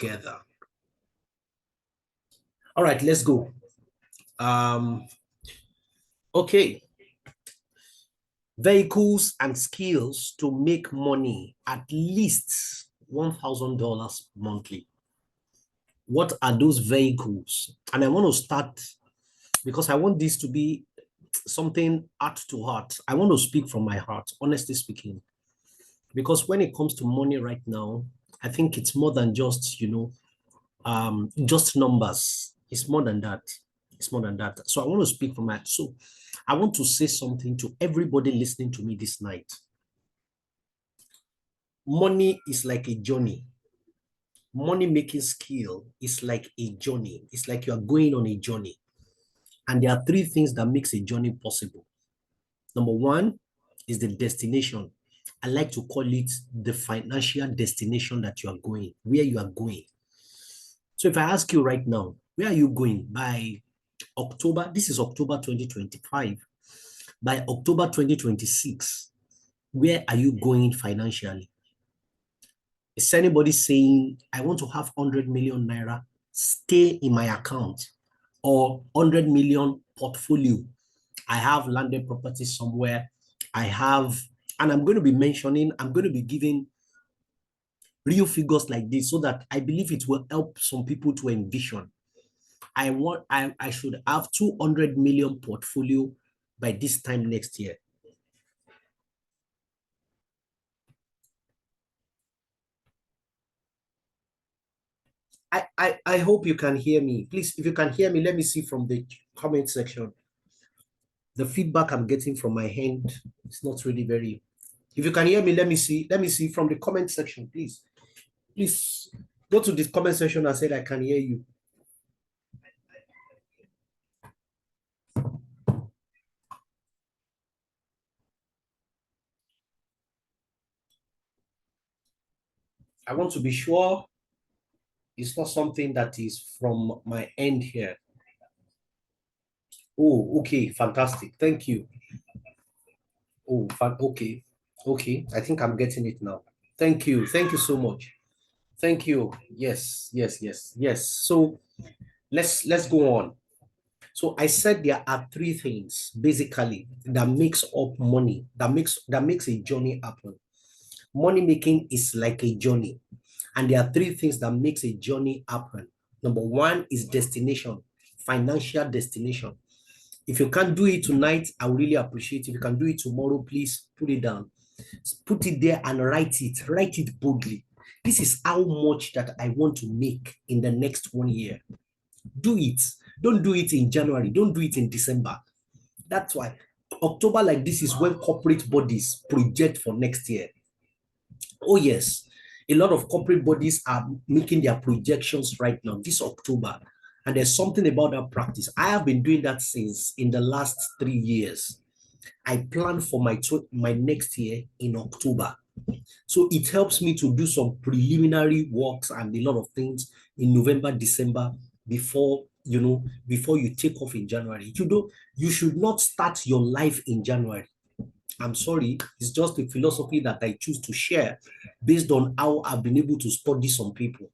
together. All right, let's go. Okay. Vehicles and skills to make money at least $1,000 monthly. What are those vehicles? And I want to start because I want this to be something heart to heart. I want to speak from my heart, honestly speaking. Because when it comes to money right now, I think it's more than just, just numbers. It's more than that. It's more than that. So I want to speak from my, so I want to say something to everybody listening to me this night. Money is like a journey. Money making skill is like a journey. It's like you are going on a journey. And there are three things that makes a journey possible. Number one is the destination. I like to call it the financial destination that you are going, where you are going. So if I ask you right now, where are you going by October? This is October 2025. By October 2026, where are you going financially? Is anybody saying, I want to have 100 million naira stay in my account or 100 million portfolio? I have landed property somewhere. I have, and I'm going to be mentioning, I'm going to be giving real figures like this so that I believe it will help some people to envision. I should have 200 million portfolio by this time next year. I hope you can hear me. Please, if you can hear me, let me see from the comment section. The feedback I'm getting from my hand is not really very. If you can hear me, let me see. Let me see from the comment section, please. Please go to the comment section and say I can hear you. I want to be sure it's not something that is from my end here. Oh, okay, fantastic. Thank you. Oh, okay. Okay, I think I'm getting it now. Thank you. Thank you so much. Thank you. Yes, yes, yes, yes. So let's go on. So I said there are three things basically that makes up money, that makes a journey happen. Money making is like a journey, and there are three things that makes a journey happen. Number one is destination, financial destination. If you can't do it tonight, I would really appreciate it. If you can do it tomorrow, please put it down. Put it there and write it. Write it boldly. This is how much that I want to make in the next 1 year. Do it. Don't do it in January. Don't do it in December. That's why October like this is when corporate bodies project for next year. Oh yes, a lot of corporate bodies are making their projections right now, this October. And there's something about that practice. I have been doing that since in the last 3 years. I plan for my next year in October. So it helps me to do some preliminary works and a lot of things in November, December before you take off in January. You should not start your life in January. I'm sorry, it's just a philosophy that I choose to share based on how I've been able to study some people.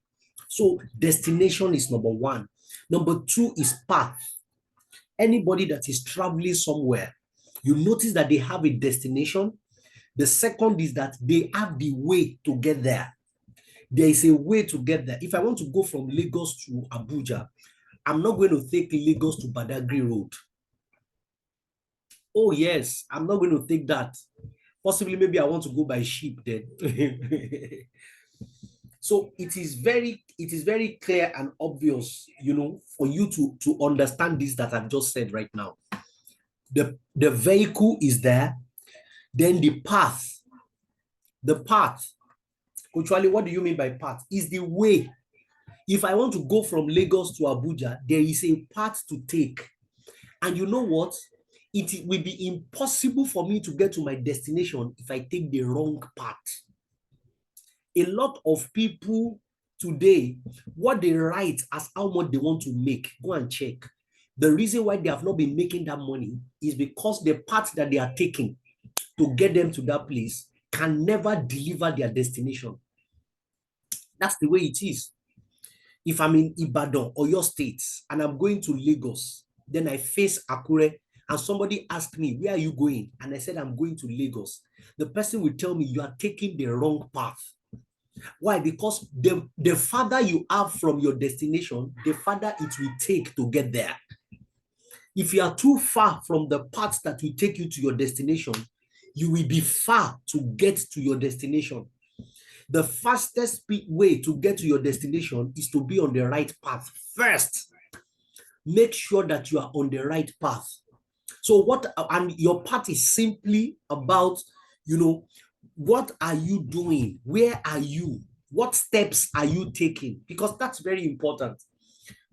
So destination is number one. Number two is path. Anybody that is traveling somewhere, you notice that they have a destination. The second is that they have the way to get there. There is a way to get there. If I want to go from Lagos to Abuja, I'm not going to take Lagos to Badagry Road. Oh yes, I'm not going to take that. Possibly, maybe I want to go by ship then. So it is very clear and obvious, for you to understand this that I've just said right now. The vehicle is there, then the path. The path. Actually, what do you mean by path? Is the way. If I want to go from Lagos to Abuja, there is a path to take. And you know what? It will be impossible for me to get to my destination if I take the wrong path. A lot of people today, what they write as how much they want to make, go and check. The reason why they have not been making that money is because the path that they are taking to get them to that place can never deliver their destination. That's the way it is. If I'm in Ibadan or your states and I'm going to Lagos, then I face Akure and somebody asked me, where are you going? And I said, I'm going to Lagos. The person will tell me you are taking the wrong path. Why? Because the farther you have from your destination, the farther it will take to get there. If you are too far from the path that will take you to your destination, you will be far to get to your destination. The fastest way to get to your destination is to be on the right path first. Make sure that you are on the right path. So and your path is simply about, what are you doing? Where are you? What steps are you taking? Because that's very important.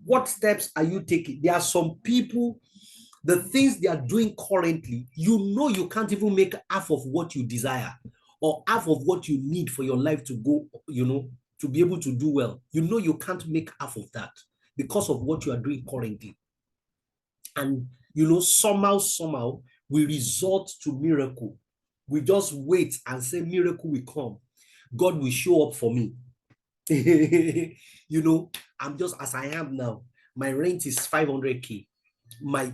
What steps are you taking? There are some people, the things they are doing currently, you can't even make half of what you desire or half of what you need for your life to go, to be able to do well. You can't make half of that because of what you are doing currently. And, somehow, we resort to miracle. We just wait and say miracle will come. God will show up for me. I'm just as I am now. My rent is 500K.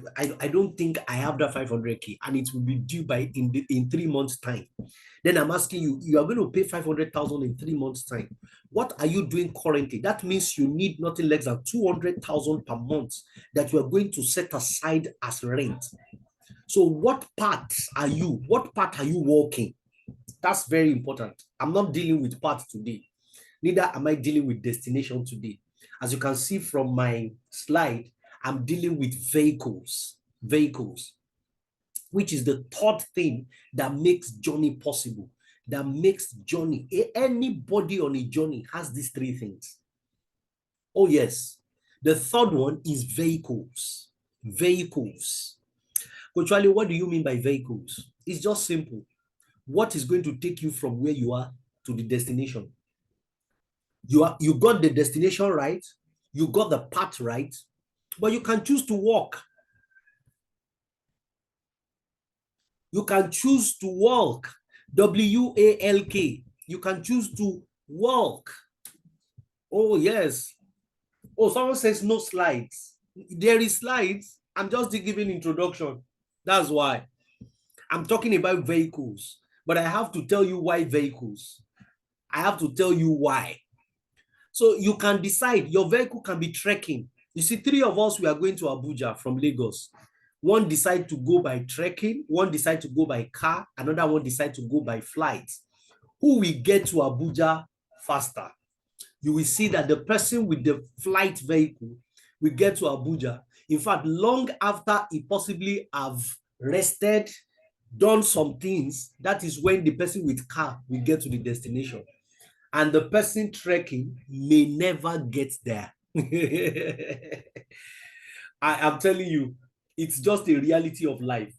I don't think I have that 500K, and it will be due in 3 months' time. Then I'm asking you, you are going to pay 500,000 in 3 months' time. What are you doing currently? That means you need nothing less than 200,000 per month that you are going to set aside as rent. So what path are you walking? That's very important. I'm not dealing with path today. Neither am I dealing with destination today. As you can see from my slide, I'm dealing with vehicles, which is the third thing that makes journey possible, that makes journey. Anybody on a journey has these three things. Oh yes, the third one is vehicles. Coach Wale, what do you mean by vehicles? It's just simple. What is going to take you from where you are to the destination? You got the destination right, you got the path right, but you can choose to walk. You can choose to walk. W-A-L-K. You can choose to walk. Oh, yes. Oh, someone says no slides. There is slides. I'm just giving introduction. That's why. I'm talking about vehicles. But I have to tell you why vehicles. I have to tell you why. So you can decide. Your vehicle can be trekking. You see, 3 of us, we are going to Abuja from Lagos. One decide to go by trekking, one decide to go by car, another one decide to go by flight. Who will get to Abuja faster? You will see that the person with the flight vehicle will get to Abuja. In fact, long after he possibly have rested, done some things, that is when the person with car will get to the destination. And the person trekking may never get there. I am telling you, it's just a reality of life.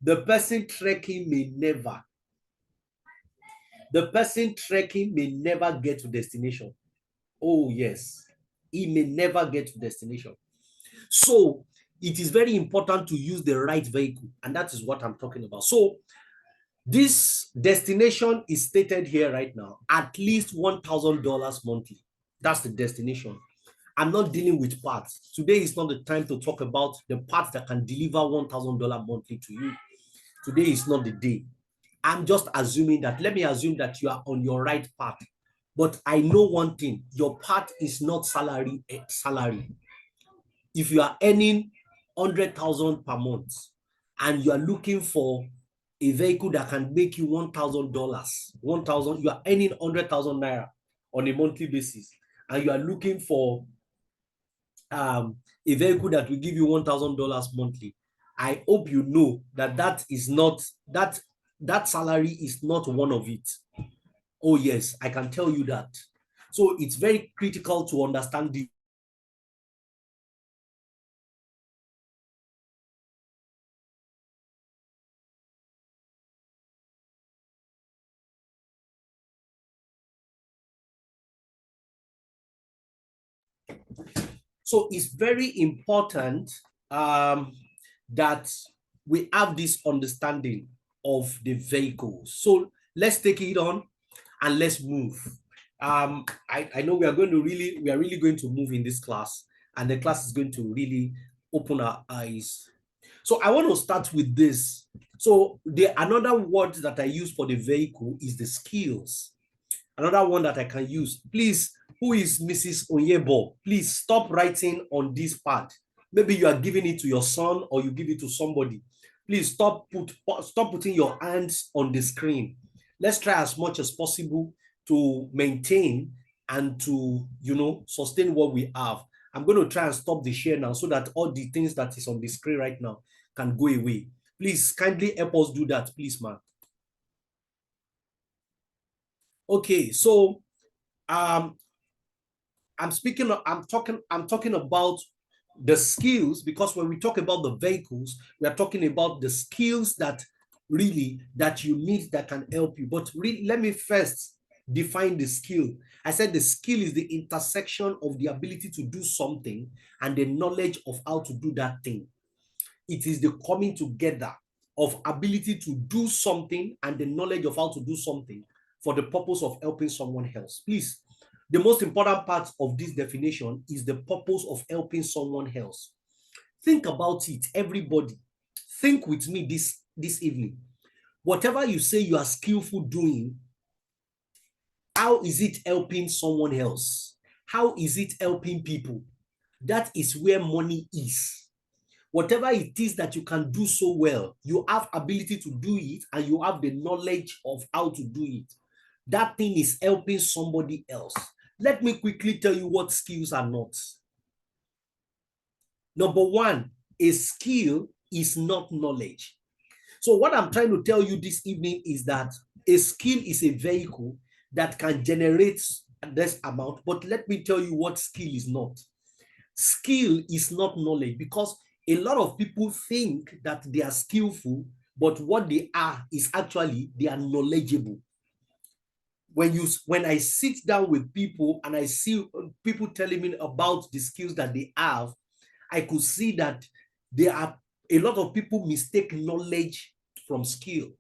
The person trekking may never get to destination. Oh, yes. He may never get to destination. So it is very important to use the right vehicle. And that is what I'm talking about. So this destination is stated here right now, at least $1,000 monthly. That's the destination. I'm not dealing with parts. Today is not the time to talk about the parts that can deliver $1,000 monthly to you. Today is not the day. I'm just assuming that, let me assume that you are on your right path. But I know one thing, your path is not salary. If you are earning 100,000 per month and you are looking for a vehicle that can make you $1,000, you are earning 100,000 naira on a monthly basis, and you are looking for a vehicle that will give you $1,000 monthly, I hope you know that that salary is not one of it. Oh yes, I can tell you that. So it's very critical to understand the So it's very important that we have this understanding of the vehicles. So let's take it on and let's move. I know we are really going to move in this class, and the class is going to really open our eyes. So I want to start with this. So the another word that I use for the vehicle is the skills. Another one that I can use. Please, who is Mrs. Onyebo? Please stop writing on this part. Maybe you are giving it to your son or you give it to somebody. Please stop putting your hands on the screen. Let's try as much as possible to maintain and to sustain what we have. I'm going to try and stop the share now so that all the things that is on the screen right now can go away. Please kindly help us do that, please, man. Okay, so um I'm talking about the skills, because when we talk about the vehicles, we are talking about the skills that really that you need that can help you. But really, let me first define the skill. I said the skill is the intersection of the ability to do something and the knowledge of how to do that thing. It is the coming together of ability to do something and the knowledge of how to do something for the purpose of helping someone else. Please, the most important part of this definition is the purpose of helping someone else. Think about it, everybody. Think with me this evening. Whatever you say you are skillful doing, how is it helping someone else? How is it helping people? That is where money is. Whatever it is that you can do so well, you have ability to do it and you have the knowledge of how to do it. That thing is helping somebody else. Let me quickly tell you what skills are not. Number one, a skill is not knowledge. So what I'm trying to tell you this evening is that a skill is a vehicle that can generate this amount, but let me tell you what skill is not. Skill is not knowledge, because a lot of people think that they are skillful, but what they are is actually they are knowledgeable. When I sit down with people and I see people telling me about the skills that they have, I could see that there are a lot of people mistake knowledge from skill.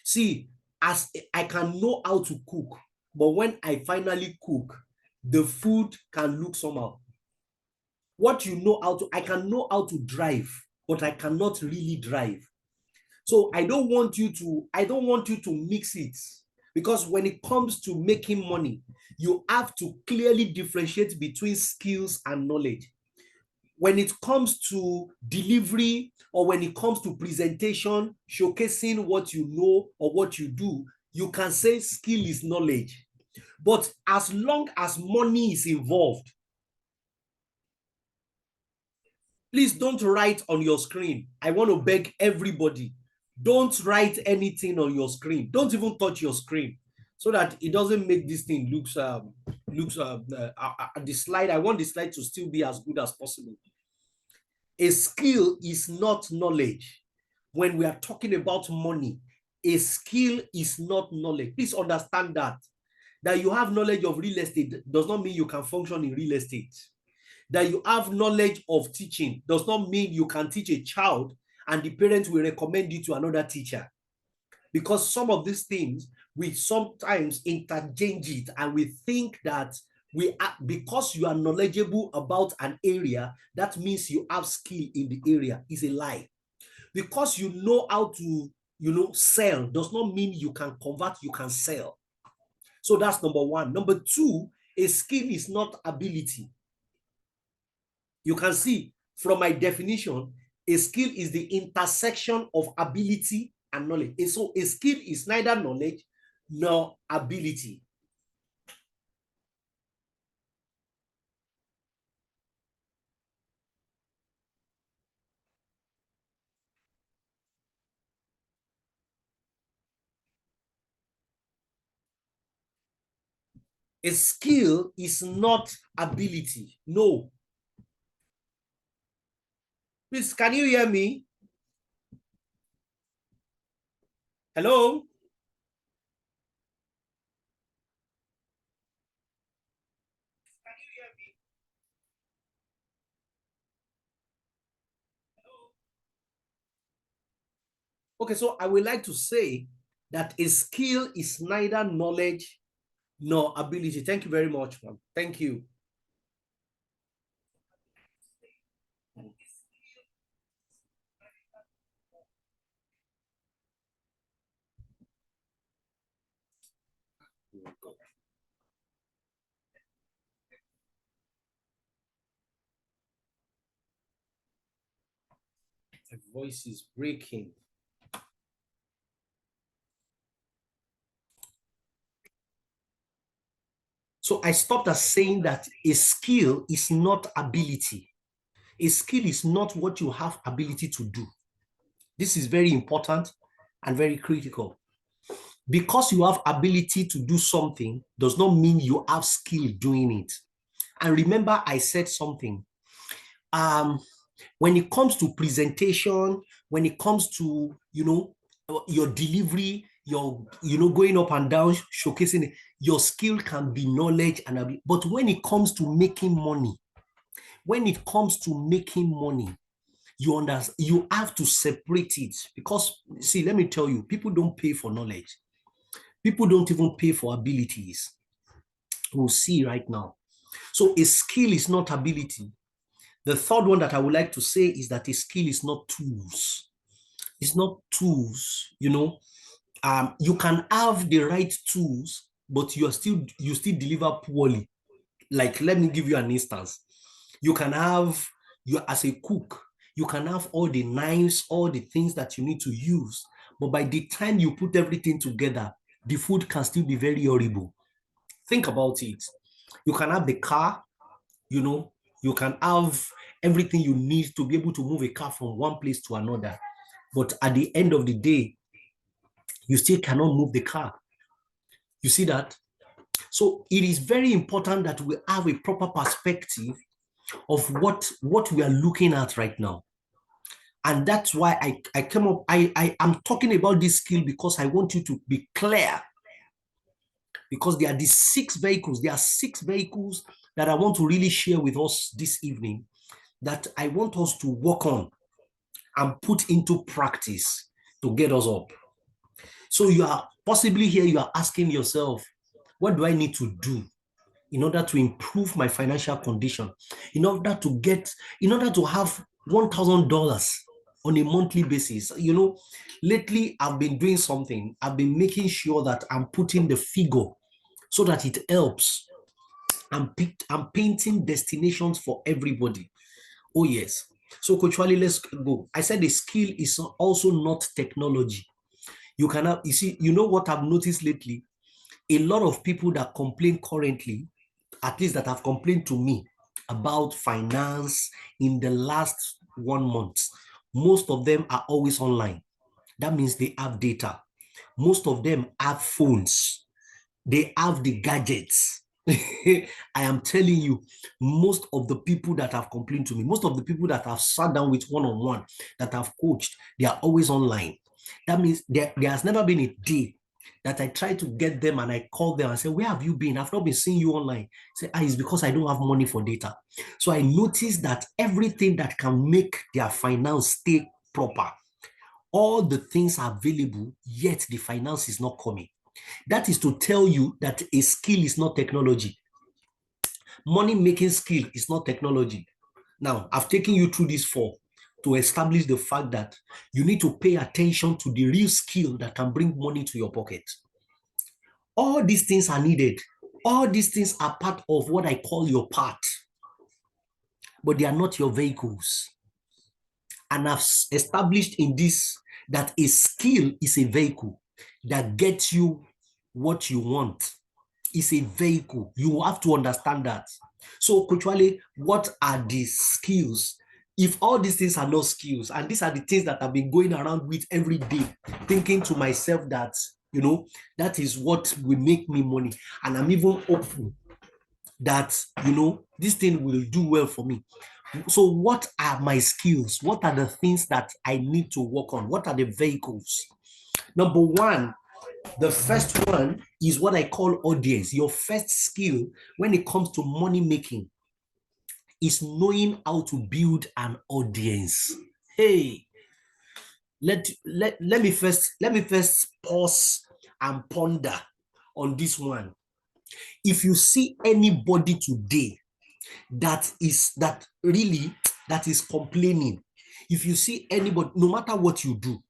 See, as I can know how to cook, but when I finally cook, the food can look somehow. What you know how to, I can know how to drive, but I cannot really drive. So I don't want you to mix it, because when it comes to making money, you have to clearly differentiate between skills and knowledge. When it comes to delivery or when it comes to presentation, showcasing what you know or what you do, you can say skill is knowledge. But as long as money is involved, please don't write on your screen. I want to beg everybody, don't write anything on your screen. Don't even touch your screen, so that it doesn't make this thing looks the slide. I want the slide to still be as good as possible. A skill is not knowledge. When we are talking about money, a skill is not knowledge. Please understand that. That you have knowledge of real estate does not mean you can function in real estate. That you have knowledge of teaching does not mean you can teach a child and the parents will recommend you to another teacher. Because some of these things, we sometimes interchange it and we think that we are, because you are knowledgeable about an area, that means you have skill in the area. Is a lie. Because you know how to, sell does not mean you can convert, you can sell. So that's number one. Number two, a skill is not ability. You can see from my definition, a skill is the intersection of ability and knowledge. And so a skill is neither knowledge nor ability. A skill is not ability. No. Please, can you hear me? Hello? Okay, so I would like to say that a skill is neither knowledge No, ability. Thank you very much, ma'am. Thank you. My voice is breaking. So I stopped at saying that a skill is not ability. A skill is not what you have ability to do. This is very important and very critical. Because you have ability to do something does not mean you have skill doing it. And remember, I said something. When it comes to presentation, when it comes to, your delivery, your, going up and down, showcasing it, your skill can be knowledge and ability. But when it comes to making money, you have to separate it. Because see, let me tell you, people don't pay for knowledge. People don't even pay for abilities. We'll see right now. So a skill is not ability. The third one that I would like to say is that a skill is not tools. It's not tools. You can have the right tools, but you still deliver poorly. Like, let me give you an instance. You can have, you as a cook, you can have all the knives, all the things that you need to use, but by the time you put everything together, the food can still be very horrible. Think about it. You can have the car, you know, you can have everything you need to be able to move a car from one place to another. But at the end of the day, you still cannot move the car. You see that? So it is very important that we have a proper perspective of what we are looking at right now. And that's why I came up, I am talking about this skill because I want you to be clear. Because there are these 6 vehicles, there are 6 vehicles that I want to really share with us this evening that I want us to work on and put into practice to get us up. So you are possibly here, you are asking yourself, what do I need to do in order to improve my financial condition, in order to have $1,000 on a monthly basis? Lately I've been doing something. I've been making sure that I'm putting the figure so that it helps. I'm painting destinations for everybody. Oh, yes. So, Coach Wale, let's go. I said the skill is also not technology. You see, you know what I've noticed lately? A lot of people that complain currently, at least that have complained to me about finance in the last 1 month, most of them are always online. That means they have data. Most of them have phones. They have the gadgets. I am telling you, most of the people that have complained to me, most of the people that have sat down with one-on-one, that have coached, they are always online. That means there has never been a day that I try to get them and I call them and say, where have you been? I've not been seeing you online. Say, it's because I don't have money for data. So I noticed that everything that can make their finance stay proper, all the things are available, yet the finance is not coming. That is to tell you that a skill is not technology. Money making skill is not technology. Now, I've taken you through this to establish the fact that you need to pay attention to the real skill that can bring money to your pocket. All these things are needed. All these things are part of what I call your part, but they are not your vehicles. And I've established in this that a skill is a vehicle that gets you what you want. It's a vehicle. You have to understand that. So, Coach Wale, what are the skills? If all these things are not skills, and these are the things that I've been going around with every day, thinking to myself that, that is what will make me money. And I'm even hopeful that, this thing will do well for me. So what are my skills? What are the things that I need to work on? What are the vehicles? Number one, the first one is what I call audience. Your first skill when it comes to money making is knowing how to build an audience. Hey, let me first pause and ponder on this one. If you see anybody today that is complaining, if you see anybody, no matter what you do,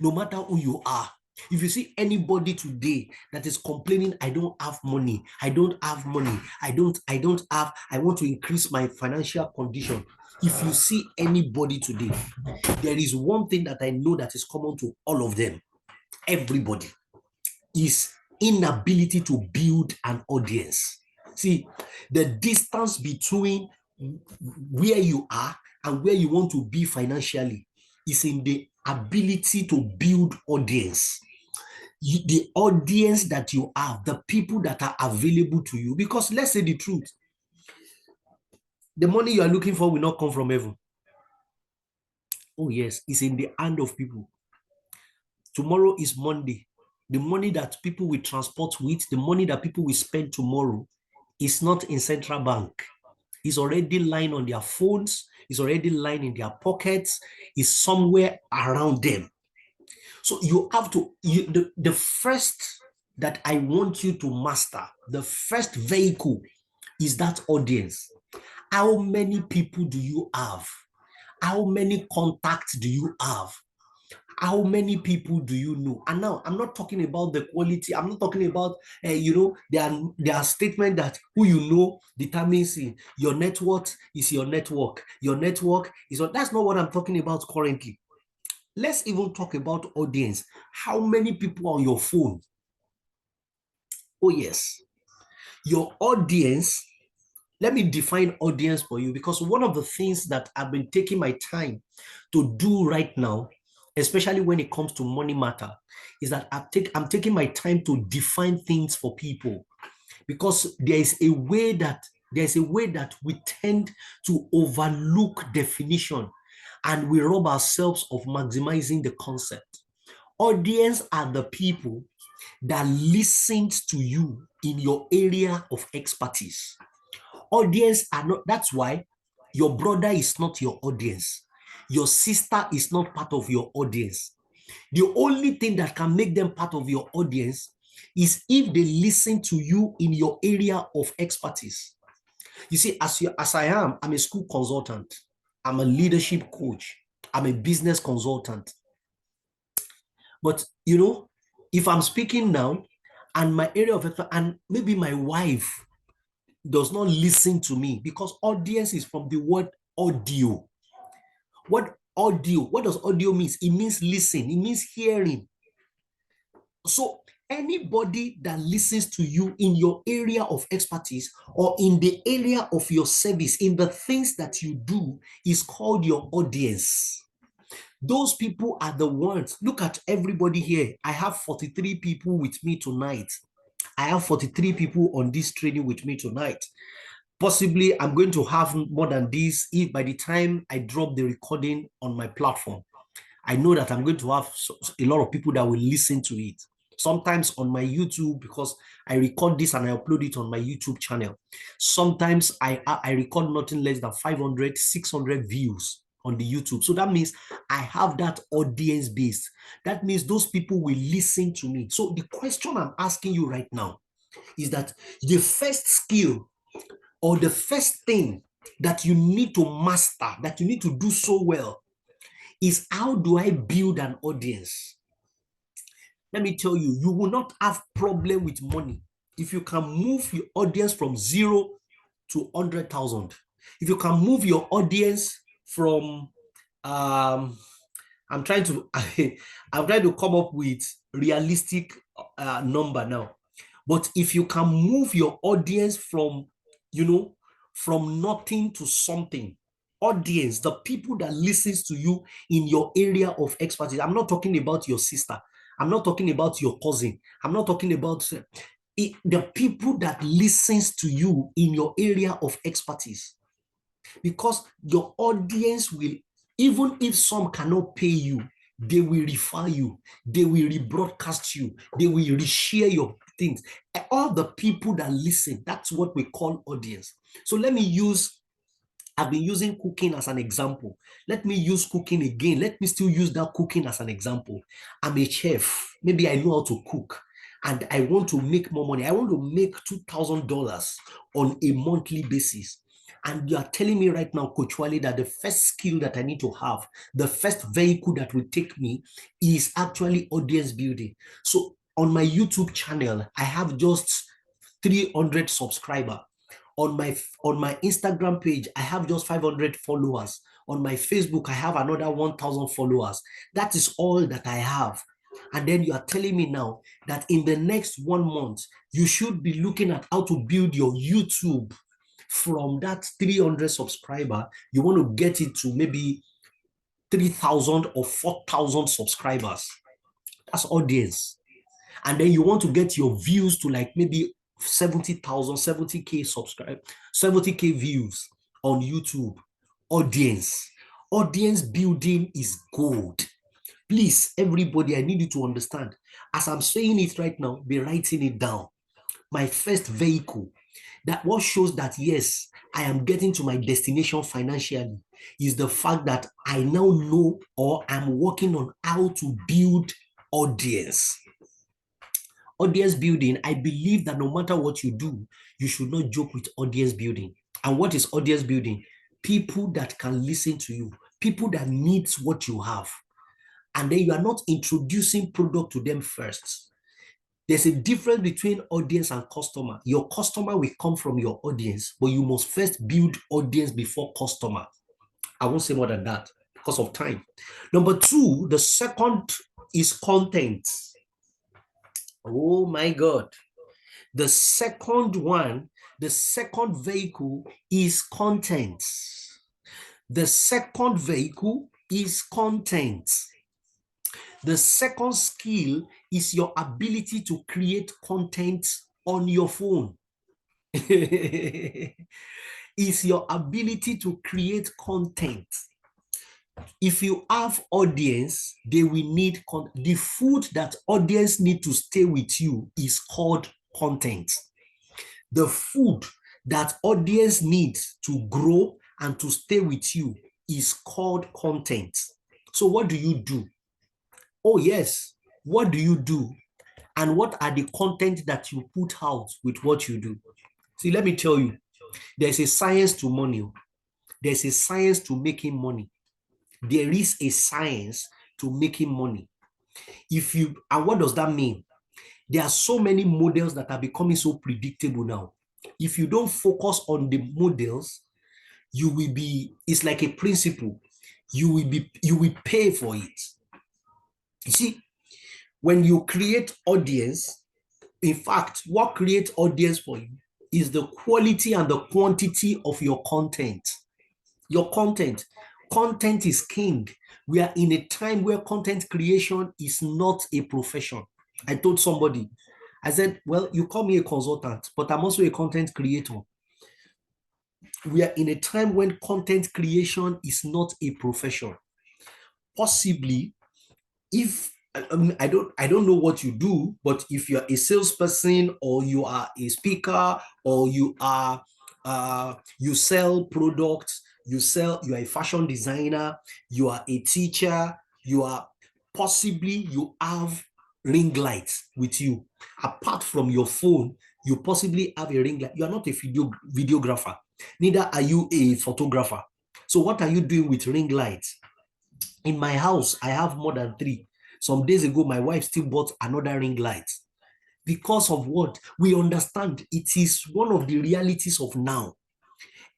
no matter who you are, if you see anybody today that is complaining, I don't have money, I want to increase my financial condition. If you see anybody today, there is one thing that I know that is common to all of them, everybody, is inability to build an audience. See, the distance between where you are and where you want to be financially is in the ability to build audience. The audience that you have, the people that are available to you. Because let's say the truth, the money you are looking for will not come from heaven. Oh yes, it's in the hand of people. Tomorrow is Monday. The money that people will transport with, the money that people will spend tomorrow is not in central bank. It's already lying on their phones. It's already lying in their pockets. It's somewhere around them. So you have to, the first that I want you to master, the first vehicle is that audience. How many people do you have? How many contacts do you have? How many people do you know? And now I'm not talking about the quality. I'm not talking about, there are statements that who you know determines your network is your network. Your network is that's not what I'm talking about currently. Let's even talk about audience. How many people on your phone? Oh yes, your audience. Let me define audience for you, because one of the things that I've been taking my time to do right now, especially when it comes to money matter, is that I'm taking my time to define things for people, because there's a way that we tend to overlook definition and we rob ourselves of maximizing the concept. Audience are the people that listens to you in your area of expertise. Audience are not, that's why your brother is not your audience. Your sister is not part of your audience. The only thing that can make them part of your audience is if they listen to you in your area of expertise. You see, as I am, I'm a school consultant. I'm a leadership coach. I'm a business consultant. But, if I'm speaking now and my area of expertise, and maybe my wife does not listen to me, because audience is from the word audio. What does audio mean? It means listen. It means hearing. So anybody that listens to you in your area of expertise or in the area of your service, in the things that you do, is called your audience. Those people are the ones. Look at everybody here. I have 43 people with me tonight. I have 43 people on this training with me tonight. Possibly, I'm going to have more than this if by the time I drop the recording on my platform. I know that I'm going to have a lot of people that will listen to it. Sometimes on my YouTube, because I record this and I upload it on my YouTube channel. Sometimes I record nothing less than 500, 600 views on the YouTube. So that means I have that audience base. That means those people will listen to me. So the question I'm asking you right now is that the first skill or the first thing that you need to master, that you need to do so well, is how do I build an audience? Let me tell you, you will not have problem with money if you can move your audience from 0 to 100,000. If you can move your audience from, I'm trying to come up with realistic number now. But if you can move your audience from, from nothing to something, audience, the people that listens to you in your area of expertise. I'm not talking about your sister. I'm not talking about your cousin. I'm not talking about the people that listens to you in your area of expertise. Because your audience will, even if some cannot pay you, they will refer you, they will rebroadcast you, they will reshare your things. All the people that listen, that's what we call audience. So I've been using cooking as an example. Let me use cooking again. Let me still use that cooking as an example. I'm a chef. Maybe I know how to cook. and I want to make more money. I want to make $2,000 on a monthly basis. And you are telling me right now, Coach Wale, that the first skill that I need to have, the first vehicle that will take me is actually audience building. So on my YouTube channel, I have just 300 subscribers. On my Instagram page, I have just 500 followers. On my Facebook, I have another 1,000 followers. That is all that I have. And then you are telling me now that in the next 1 month, you should be looking at how to build your YouTube from that 300 subscriber. You want to get it to maybe 3,000 or 4,000 subscribers. That's audience. And then you want to get your views to like maybe 70,000, 70K subscribe, 70K views on YouTube. Audience. Audience building is gold. Please, everybody, I need you to understand. As I'm saying it right now, be writing it down. My first vehicle, that what shows that, yes, I am getting to my destination financially, is the fact that I now know, or I'm working on how to build audience. Audience building, I believe that no matter what you do, you should not joke with audience building. And what is audience building? People that can listen to you, people that need what you have. And then you are not introducing product to them first. There's a difference between audience and customer. Your customer will come from your audience, but you must first build audience before customer. I won't say more than that because of time. Number two, the second is content. Oh my God. The second one, the second vehicle is content. The second vehicle is content. The second skill is your ability to create content on your phone. Is your ability to create content. If you have audience, they will need the food that audience need to stay with you is called content. The food that audience needs to grow and to stay with you is called content. So what do you do? Oh yes, what do you do? And what are the content that you put out with what you do? See, let me tell you, there's a science to money. There's a science to making money. There is a science to making money. And what does that mean? There are so many models that are becoming so predictable now. If you don't focus on the models, you will be, it's like a principle. You will pay for it. You see, when you create audience, in fact, what creates audience for you is the quality and the quantity of your content. Your content. Content is king. We are in a time where content creation is not a profession. I told somebody, I said, well, you call me a consultant, but I'm also a content creator. We are in a time when content creation is not a profession. Possibly, if I don't know what you do, but if you're a salesperson or you are a speaker or you are you sell products, you are a fashion designer, you are a teacher, you have ring lights with you. Apart from your phone, you possibly have a ring light. You are not a videographer, neither are you a photographer. So what are you doing with ring lights? In my house, I have more than 3. Some days ago, my wife still bought another ring light. Because of what? We understand it is one of the realities of now.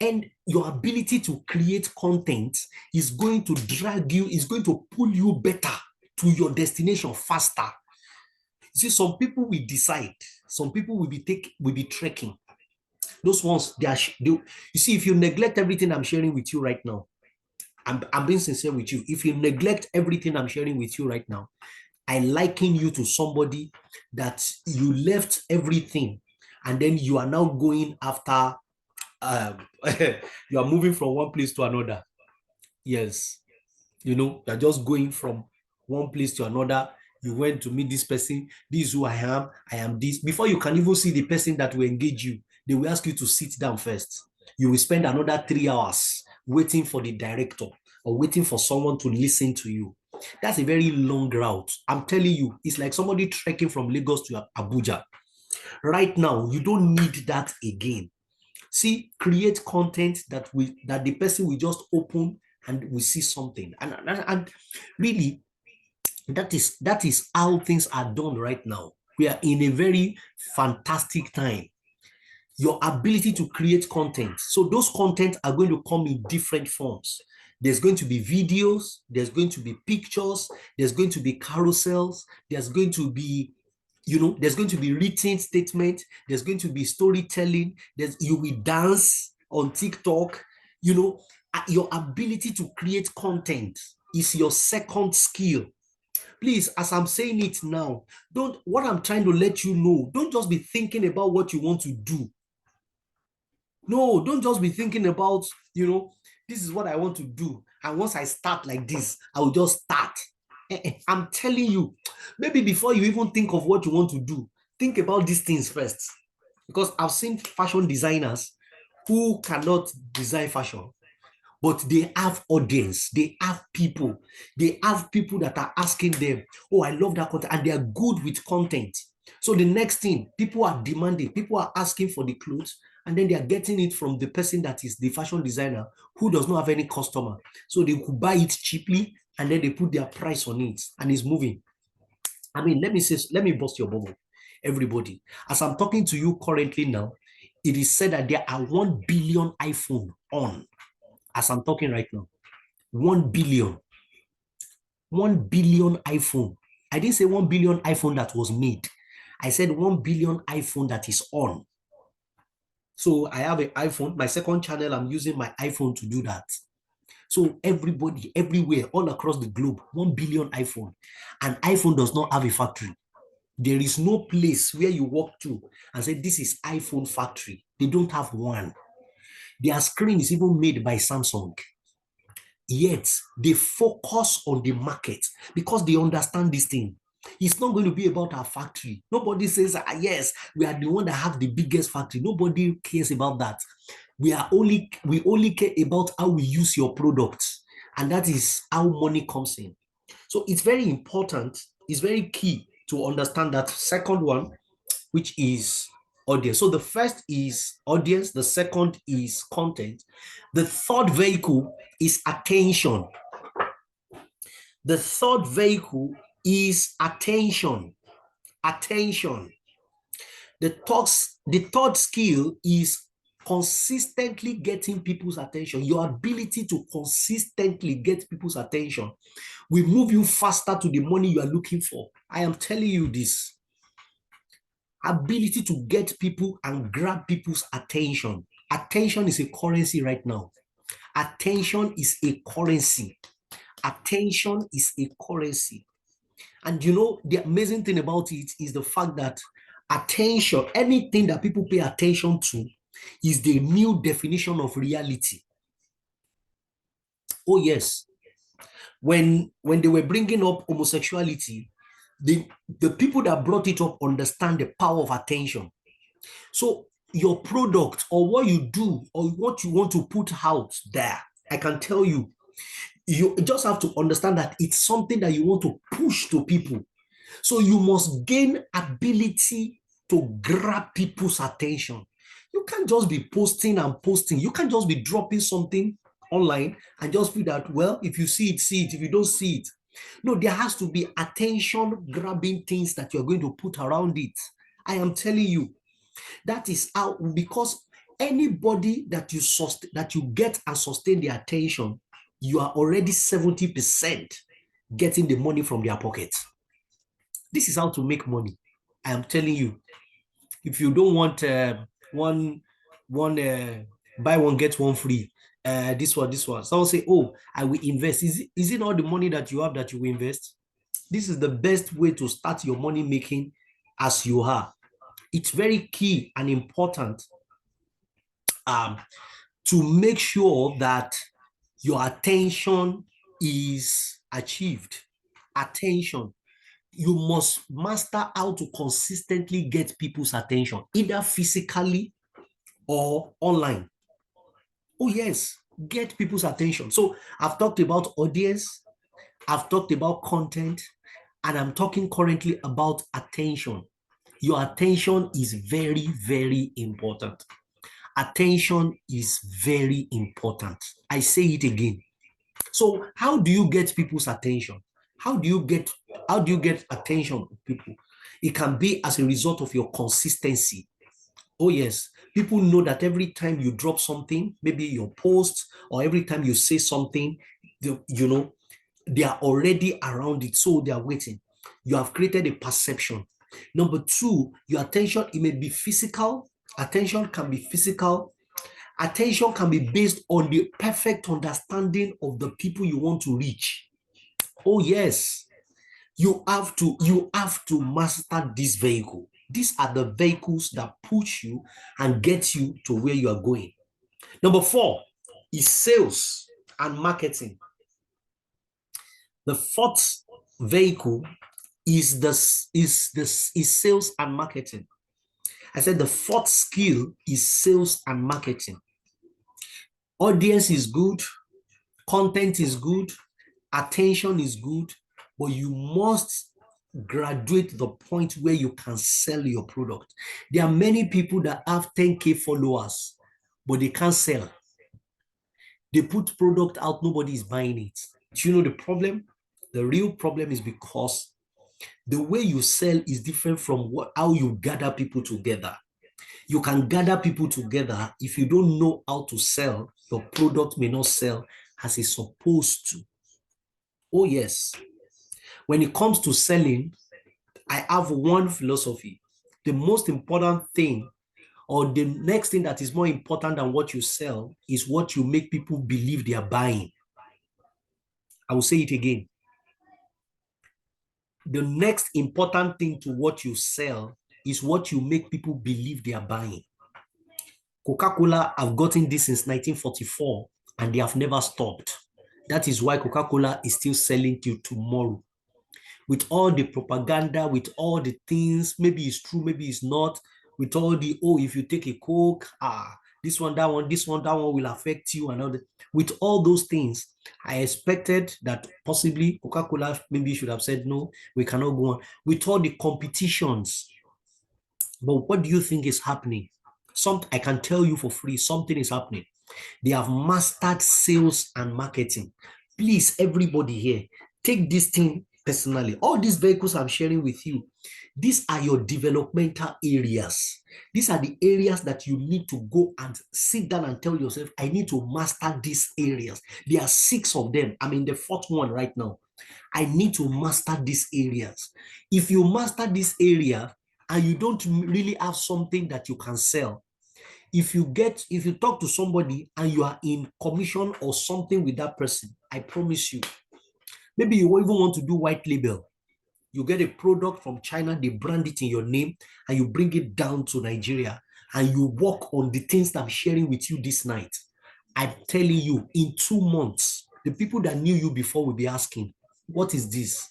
And your ability to create content is going to drag you, is going to pull you better to your destination faster. You see, some people will decide, some people will be trekking. Those ones, you see, if you neglect everything I'm sharing with you right now, I'm being sincere with you. If you neglect everything I'm sharing with you right now, I liken you to somebody that you left everything and then you are now going after, you are moving from one place to another. Yes. You're just going from one place to another. You went to meet this person. This is who I am this. Before you can even see the person that will engage you, they will ask you to sit down first. You will spend another 3 hours waiting for the director or waiting for someone to listen to you. That's a very long route. I'm telling you, it's like somebody trekking from Lagos to Abuja. Right now, you don't need that again. See, create content that the person will just open and we see something. And really, that is how things are done right now. We are in a very fantastic time. Your ability to create content. So those content are going to come in different forms. There's going to be videos, there's going to be pictures, there's going to be carousels, there's going to be, there's going to be written statement, there's going to be storytelling, you will dance on TikTok. Your ability to create content is your second skill. Please, as I'm saying it now, what I'm trying to let you know, don't just be thinking about what you want to do. No, don't just be thinking about, this is what I want to do. And once I start like this, I will just start. I'm telling you, maybe before you even think of what you want to do, think about these things first. Because I've seen fashion designers who cannot design fashion, but they have audience, they have people that are asking them, oh, I love that content, and they are good with content. So the next thing, people are demanding, people are asking for the clothes, and then they are getting it from the person that is the fashion designer who does not have any customer. So they could buy it cheaply, and then they put their price on it, and it's moving. I mean, let me bust your bubble, everybody. As I'm talking to you currently now, it is said that there are 1 billion iPhone on, as I'm talking right now. 1 billion. 1 billion iPhone. I didn't say 1 billion iPhone that was made. I said 1 billion iPhone that is on. So I have an iPhone. My second channel, I'm using my iPhone to do that. So everybody, everywhere, all across the globe, 1 billion iPhone. And iPhone does not have a factory. There is no place where you walk to and say, this is iPhone factory. They don't have one. Their screen is even made by Samsung. Yet they focus on the market because they understand this thing. It's not going to be about our factory. Nobody says, yes, we are the one that have the biggest factory. Nobody cares about that. We only care about how we use your products, and that is how money comes in. So it's very important, it's very key to understand that second one, which is audience. So the first is audience, the second is content. The third vehicle is attention. The third vehicle is attention. Attention. The third skill is consistently getting people's attention. Your ability to consistently get people's attention will move you faster to the money you are looking for. I am telling you this. Ability to get people and grab people's attention. Attention is a currency right now. Attention is a currency. Attention is a currency. And the amazing thing about it is the fact that attention, anything that people pay attention to, is the new definition of reality. Oh, yes. When they were bringing up homosexuality, the people that brought it up understand the power of attention. So your product or what you do or what you want to put out there, I can tell you, you just have to understand that it's something that you want to push to people. So you must gain ability to grab people's attention. You can't just be posting and posting. You can't just be dropping something online and just feel that, well, if you see it, see it. If you don't see it. No, there has to be attention grabbing things that you're going to put around it. I am telling you, that is how, because anybody that you get and sustain their attention, you are already 70% getting the money from their pockets. This is how to make money. I am telling you. If you don't want buy one get one free, this one. Someone say, oh, I will invest. Is it not the money that you have that you will invest? This is the best way to start your money making as you are. It's very key and important to make sure that your attention is achieved. Attention. You must master how to consistently get people's attention, either physically or online. Oh, yes, get people's attention. So I've talked about audience, I've talked about content, and I'm talking currently about attention. Your attention is very, very important. Attention is very important. I say it again. So how do you get people's attention? How do you get attention of people? It can be as a result of your consistency. Oh yes, people know that every time you drop something, maybe your post, or every time you say something, they are already around it, so they are waiting. You have created a perception. Number two, your attention, it may be physical. Attention can be physical. Attention can be based on the perfect understanding of the people you want to reach. Oh yes, you have to master this vehicle. These are the vehicles that push you and get you to where you are going. Number four is sales and marketing. The fourth vehicle is sales and marketing. I said the fourth skill is sales and marketing. Audience is good, content is good, attention is good, but you must graduate the point where you can sell your product. There are many people that have 10K followers, but they can't sell. They put product out, nobody is buying it. Do you know the problem? The real problem is because the way you sell is different from how you gather people together. You can gather people together. If you don't know how to sell, your product may not sell as it's supposed to. Oh yes. When it comes to selling, I have one philosophy. The most important thing, or the next thing that is more important than what you sell, is what you make people believe they are buying. I will say it again. The next important thing to what you sell is what you make people believe they are buying. Coca-Cola have gotten this since 1944 and they have never stopped. That is why Coca-Cola is still selling till tomorrow. With all the propaganda, with all the things, maybe it's true, maybe it's not, with all the, oh, if you take a Coke, this one, that one, this one, that one will affect you and all that. With all those things, I expected that possibly Coca-Cola maybe should have said, no, we cannot go on. With all the competitions. But what do you think is happening? I can tell you for free, something is happening. They have mastered sales and marketing. Please, everybody here, take this thing personally. All these vehicles I'm sharing with you, these are your developmental areas. These are the areas that you need to go and sit down and tell yourself, I need to master these areas. There are 6 of them. I'm in the 4th one right now. I need to master these areas. If you master this area and you don't really have something that you can sell, if you talk to somebody and you are in commission or something with that person, I promise you, maybe you even want to do white label. You get a product from China, they brand it in your name, and you bring it down to Nigeria, and you work on the things that I'm sharing with you this night. I'm telling you, in 2 months, the people that knew you before will be asking, what is this?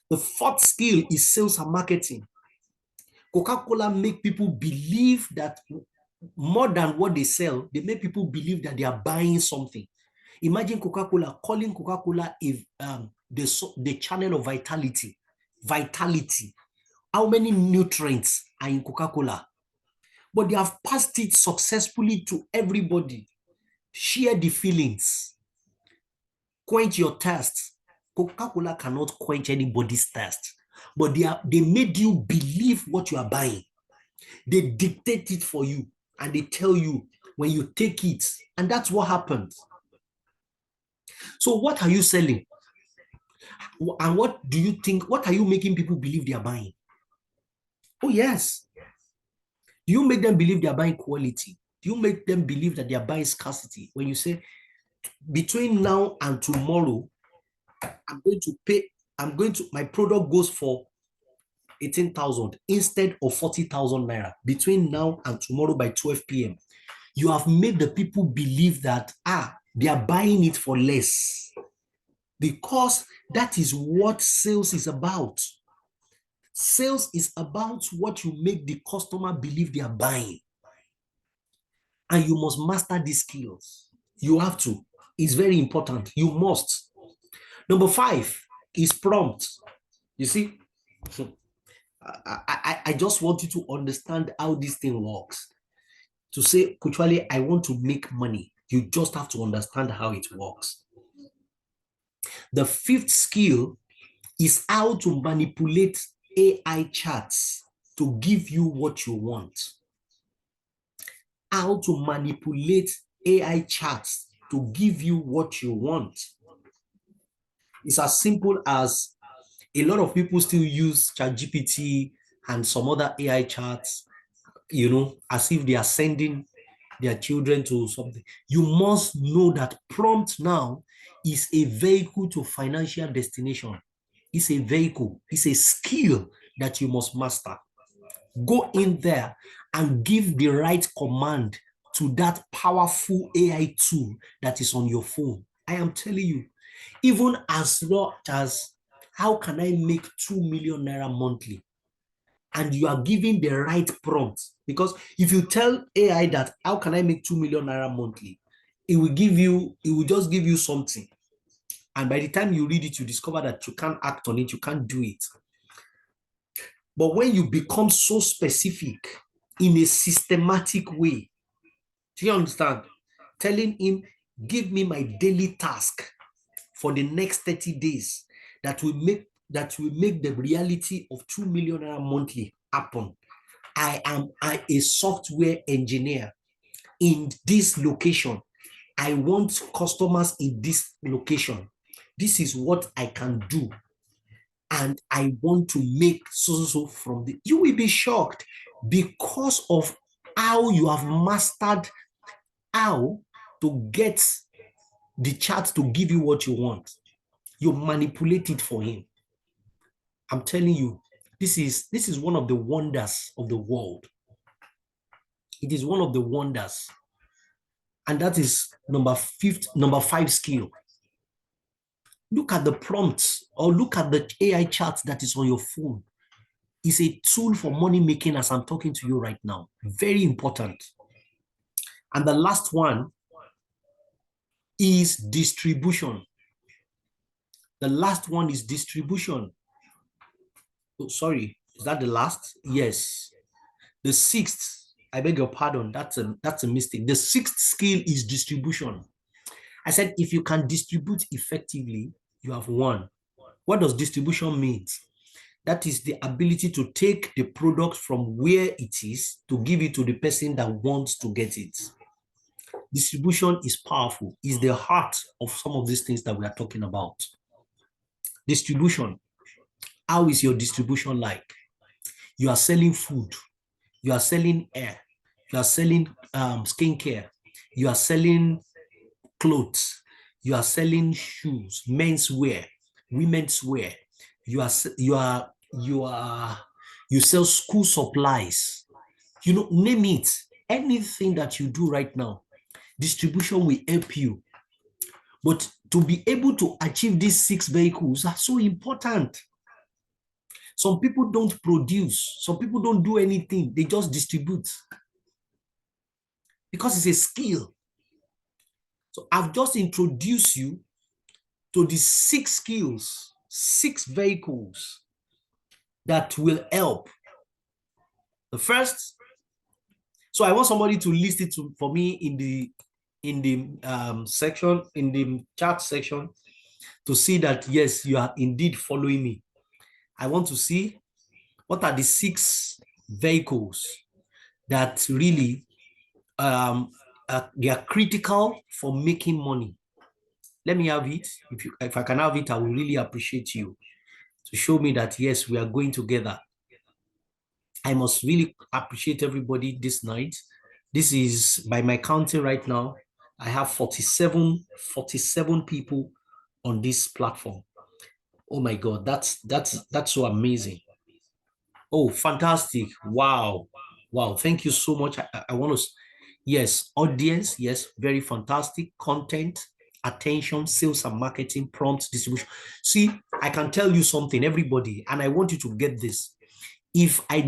The 4th skill is sales and marketing. Coca-Cola make people believe that more than what they sell, they make people believe that they are buying something. Imagine Coca-Cola calling Coca-Cola the channel of vitality. Vitality. How many nutrients are in Coca-Cola? But they have passed it successfully to everybody. Share the feelings. Quench your thirst. Coca-Cola cannot quench anybody's thirst. But they made you believe what you are buying. They dictate it for you and they tell you when you take it. And that's what happens. So what are you selling? And what do you think, what are you making people believe they are buying? Oh, yes. Do you make them believe they are buying quality? Do you make them believe that they are buying scarcity? When you say, between now and tomorrow, my product goes for 18,000 instead of 40,000 naira between now and tomorrow by 12 p.m. You have made the people believe that, they are buying it for less, because that is what sales is about. Sales is about what you make the customer believe they are buying. And you must master these skills. You have to. It's very important. You must. Number 5 is prompt. You see, I just want you to understand how this thing works. To say, Kuchwale, I want to make money, you just have to understand how it works. The 5th skill is how to manipulate AI charts to give you what you want. How to manipulate AI charts to give you what you want. It's as simple as a lot of people still use ChatGPT and some other AI charts, as if they are sending their children to something. You must know that prompt now is a vehicle to financial destination. It's a vehicle, it's a skill that you must master. Go in there and give the right command to that powerful AI tool that is on your phone. I am telling you, even as low as how can I make 2 million naira monthly? And you are giving the right prompt. Because if you tell AI that how can I make 2 million naira monthly, it will just give you something. And by the time you read it, you discover that you can't act on it, you can't do it. But when you become so specific in a systematic way, do you understand? Telling him, give me my daily task for the next 30 days that will make the reality of 2 million naira monthly happen. I am a software engineer in this location. I want customers in this location. This is what I can do. And I want to make so from the, you will be shocked because of how you have mastered how to get the chart to give you what you want. You manipulate it for him. I'm telling you, this is one of the wonders of the world. It is one of the wonders. And that is number 5 skill. Look at the prompts or look at the AI chart that is on your phone. It's a tool for money making as I'm talking to you right now. Very important. And the last one is distribution. The last one is distribution. Oh, sorry, is that the last? Yes. The 6th, I beg your pardon, that's a mistake. The 6th skill is distribution. I said, if you can distribute effectively, you have won. What does distribution mean? That is the ability to take the product from where it is to give it to the person that wants to get it. Distribution is powerful, is the heart of some of these things that we are talking about. Distribution. How is your distribution like? You are selling food. You are selling air. You are selling skincare. You are selling clothes. You are selling shoes, menswear, women's wear. You sell school supplies. Name it. Anything that you do right now, distribution will help you. But to be able to achieve these 6 vehicles are so important. Some people don't produce. Some people don't do anything. They just distribute. Because it's a skill. So I've just introduced you to the 6 skills, 6 vehicles that will help. The first, so I want somebody to list it for me in the section, in the chat section, to see that yes, you are indeed following me. I want to see what are the 6 vehicles that really they are critical for making money. Let me have it. If I can have it, I will really appreciate you to show me that yes, we are going together. I must really appreciate everybody this night. This is, by my counting right now, I have 47 people on this platform. Oh my God, that's so amazing. Oh, fantastic. Wow. Thank you so much. I want to, yes, audience, yes, very fantastic. Content, attention, sales and marketing, prompt, distribution. See, I can tell you something, everybody, and I want you to get this. If I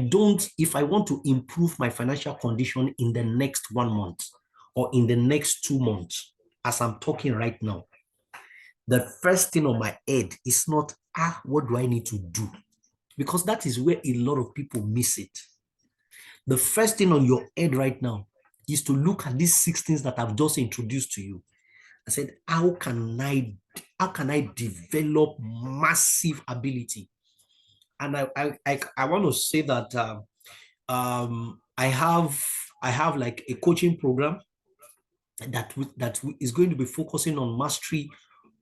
want to improve my financial condition in the next 1 month or in the next 2 months, as I'm talking right now, The first thing on my head is not, what do I need to do? Because that is where a lot of people miss it. The first thing on your head right now is to look at these 6 things that I've just introduced to you. I said, how can I develop massive ability? And I want to say that I have like a coaching program that is going to be focusing on mastery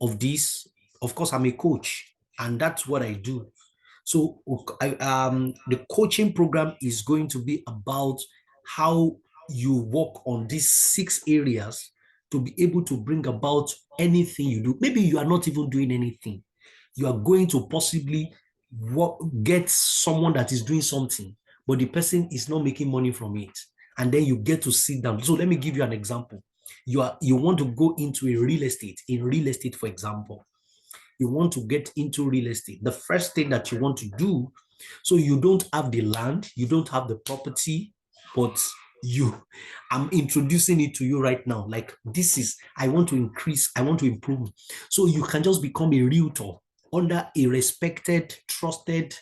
of this. Of course, I'm a coach, and that's what I do. So the coaching program is going to be about how you work on these 6 areas to be able to bring about anything you do. Maybe you are not even doing anything. You are going to possibly get someone that is doing something, but the person is not making money from it. And then you get to sit down. So let me give you an example. You want to go into a real estate, for example. You want to get into real estate. The first thing that you want to do, so you don't have the land, you don't have the property, but I'm introducing it to you right now. Like, this is, I want to increase, I want to improve. So you can just become a realtor under a respected, trusted,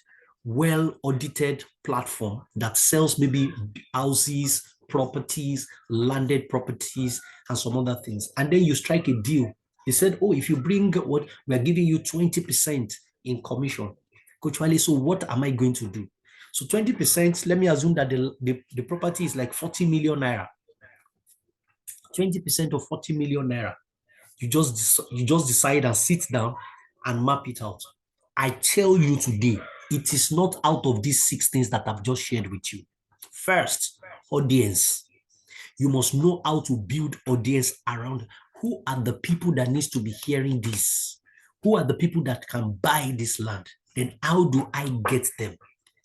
well-audited platform that sells maybe houses, properties, landed properties, and some other things. And then you strike a deal. They said, oh, if you bring what, we're giving you 20% in commission. Coach Wale, so what am I going to do? So 20%, let me assume that the property is like 40 million naira. 20% of 40 million naira. You just decide and sit down and map it out. I tell you today, it is not out of these 6 things that I've just shared with you. First, audience. You must know how to build audience around. Who are the people that needs to be hearing this? Who are the people that can buy this land? Then how do I get them?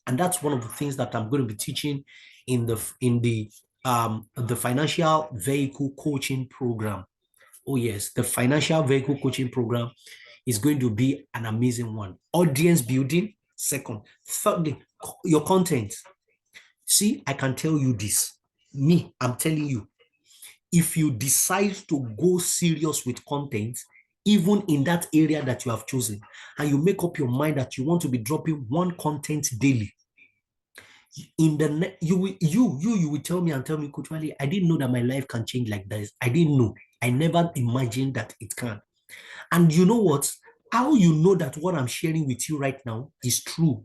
And that's one of the things that I'm going to be teaching in the financial vehicle coaching program. Oh yes, the financial vehicle coaching program is going to be an amazing one. Audience building, second. Thirdly, your content. See, I can tell you this. Me, I'm telling you, if you decide to go serious with content, even in that area that you have chosen, and you make up your mind that you want to be dropping one content daily, in the you will tell me, Coach Wale, I didn't know that my life can change like this. I didn't know. I never imagined that it can. And you know what? How you know that what I'm sharing with you right now is true?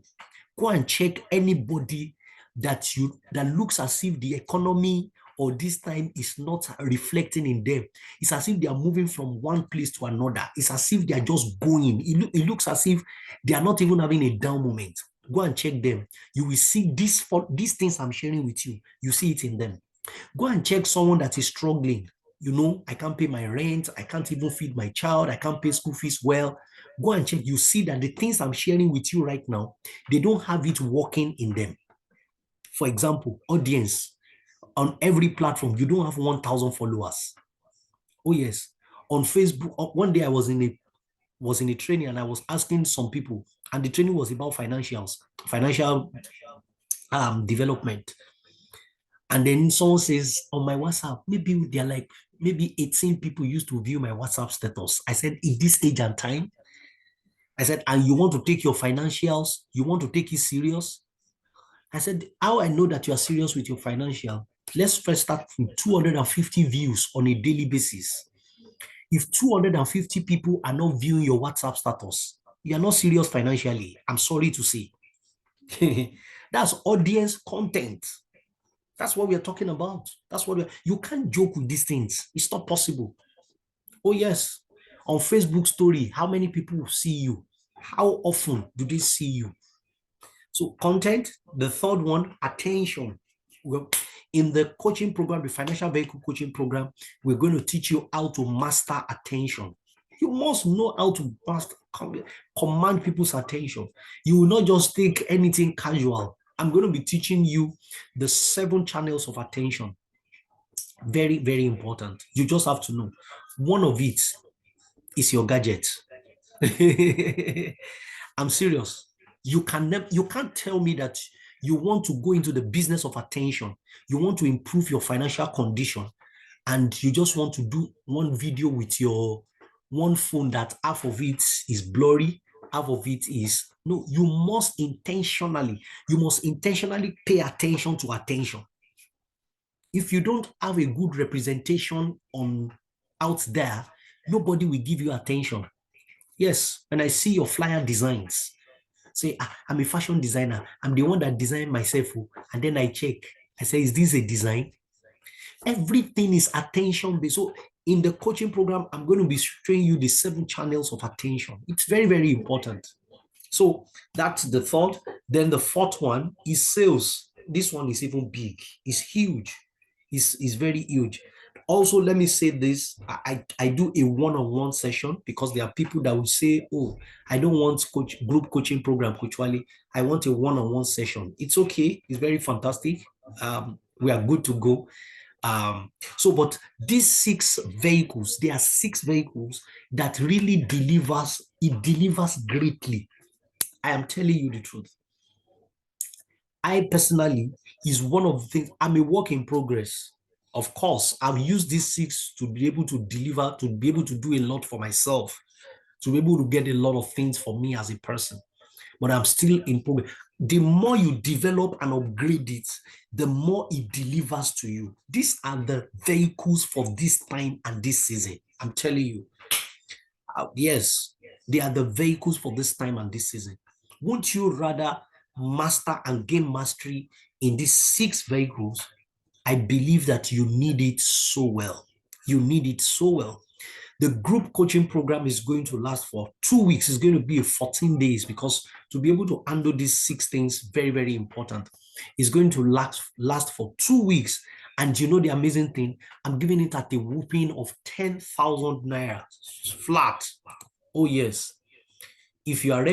Go and check anybody that looks as if the economy or this time is not reflecting in them. It's as if they are moving from one place to another. It's as if they are just going. It looks as if they are not even having a down moment. Go and check them. You will see these things I'm sharing with you. You see it in them. Go and check someone that is struggling. You know, I can't pay my rent. I can't even feed my child. I can't pay school fees well. Go and check. You see that the things I'm sharing with you right now, they don't have it working in them. For example, audience. On every platform, you don't have 1,000 followers. Oh yes. On Facebook, one day I was in a training and I was asking some people, and the training was about financial development. And then someone says on my WhatsApp, maybe they're like, maybe 18 people used to view my WhatsApp status. I said, in this age and time, I said, and you want to take your financials, you want to take it serious? I said, how I know that you are serious with your financial? Let's first start with 250 views on a daily basis. If 250 people are not viewing your WhatsApp status, you are not serious financially. I'm sorry to say. That's audience content. That's what we are talking about. You can't joke with these things. It's not possible. Oh yes. On Facebook story, how many people see you? How often do they see you? So content. The third one, attention. Well, in the coaching program, the financial vehicle coaching program, we're going to teach you how to master attention. You must know how to command people's attention. You will not just take anything casual. I'm going to be teaching you the 7 channels of attention. Very, very important. You just have to know. One of it is your gadget. I'm serious. You can't tell me that you want to go into the business of attention. You want to improve your financial condition, and you just want to do one video with your one phone that half of it is blurry, half of it is, no, you must intentionally pay attention to attention. If you don't have a good representation on out there, nobody will give you attention. Yes, when I see your flyer designs, say, I'm a fashion designer. I'm the one that designed myself. And then I check. I say, is this a design? Everything is attention based. So in the coaching program, I'm going to be showing you the 7 channels of attention. It's very, very important. So that's the third. Then the fourth one is sales. This one is even big. It's huge. It's very huge. Also, let me say this. I do a one-on-one session because there are people that will say, oh, I don't want group coaching program, Coach Wale. I want a one-on-one session. It's okay. It's very fantastic. We are good to go. But these 6 vehicles, there are 6 vehicles that really delivers greatly. I am telling you the truth. I personally is one of the things, I'm a work in progress. Of course, I've used these 6 to be able to deliver, to be able to do a lot for myself, to be able to get a lot of things for me as a person. But I'm still in progress. The more you develop and upgrade it, the more it delivers to you. These are the vehicles for this time and this season. I'm telling you. Yes, they are the vehicles for this time and this season. Won't you rather master and gain mastery in these 6 vehicles? I believe that you need it so well. You need it so well. The group coaching program is going to last for 2 weeks. It's going to be 14 days because to be able to handle these 6 things, very, very important. It's going to last for 2 weeks. And you know the amazing thing? I'm giving it at a whooping of 10,000 naira flat. Oh, yes. If you are ready